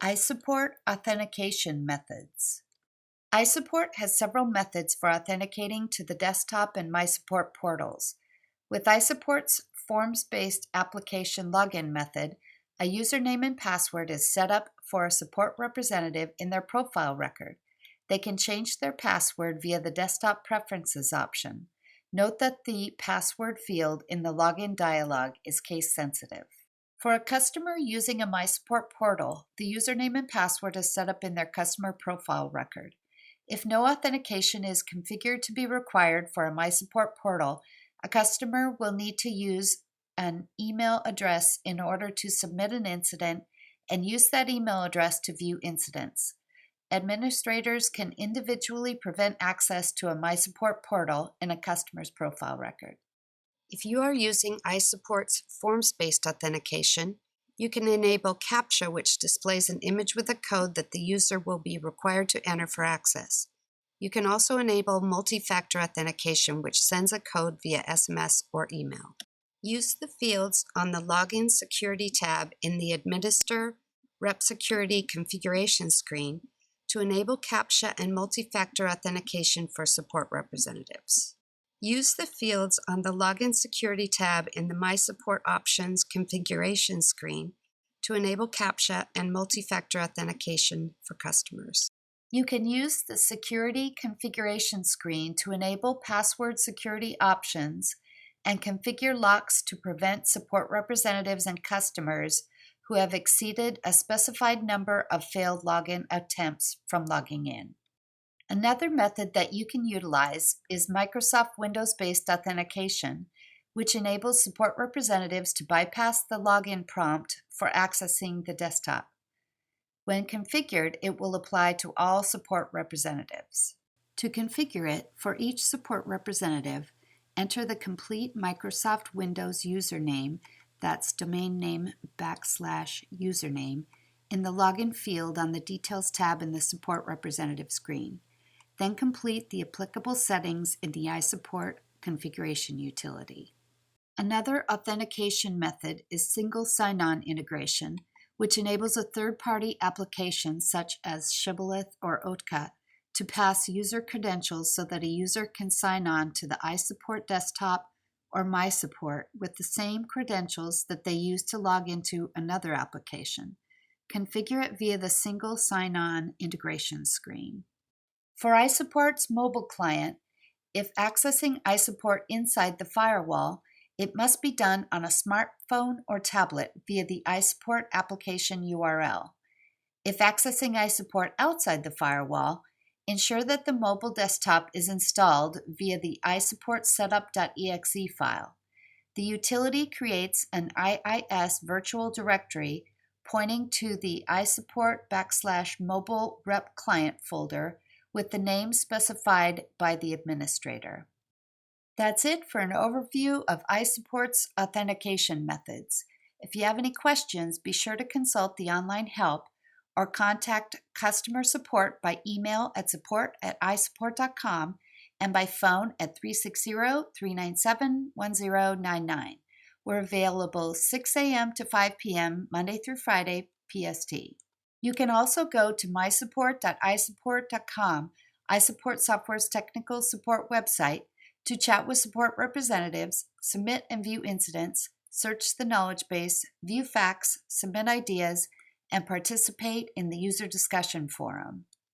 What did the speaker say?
iSupport Authentication Methods. iSupport has several methods for authenticating to the desktop and mySupport portals. With iSupport's forms-based application login method, a username and password is set up for a support representative in their profile record. They can change their password via the Desktop Preferences option. Note that the password field in the login dialog is case-sensitive. For a customer using a mySupport portal, the username and password is set up in their customer profile record. If no authentication is configured to be required for a mySupport portal, a customer will need to use an email address in order to submit an incident and use that email address to view incidents. Administrators can individually prevent access to a mySupport portal in a customer's profile record. If you are using iSupport's forms-based authentication, you can enable CAPTCHA, which displays an image with a code that the user will be required to enter for access. You can also enable multi-factor authentication, which sends a code via SMS or email. Use the fields on the Login Security tab in the Administer Rep Security configuration screen to enable CAPTCHA and multi-factor authentication for support representatives. Use the fields on the Login Security tab in the mySupport Options configuration screen to enable CAPTCHA and multi-factor authentication for customers. You can use the Security configuration screen to enable password security options and configure locks to prevent support representatives and customers who have exceeded a specified number of failed login attempts from logging in. Another method that you can utilize is Microsoft Windows-based authentication, which enables support representatives to bypass the login prompt for accessing the desktop. When configured, it will apply to all support representatives. To configure it, for each support representative, enter the complete Microsoft Windows username, that's domain name /username, in the login field on the Details tab in the Support Representative screen. Then complete the applicable settings in the iSupport configuration utility. Another authentication method is single sign-on integration, which enables a third-party application such as Shibboleth or Otka to pass user credentials so that a user can sign on to the iSupport desktop or mySupport with the same credentials that they use to log into another application. Configure it via the single sign-on integration screen. For iSupport's mobile client, if accessing iSupport inside the firewall, it must be done on a smartphone or tablet via the iSupport application URL. If accessing iSupport outside the firewall, ensure that the mobile desktop is installed via the iSupport setup.exe file. The utility creates an IIS virtual directory pointing to the iSupport /mobile rep client folder with the name specified by the administrator. That's it for an overview of iSupport's authentication methods. If you have any questions, be sure to consult the online help or contact customer support by email at support@isupport.com and by phone at 360-397-1099. We're available 6 a.m. to 5 p.m. Monday through Friday, PST. You can also go to mysupport.isupport.com, iSupport Software's technical support website, to chat with support representatives, submit and view incidents, search the knowledge base, view facts, submit ideas, and participate in the user discussion forum.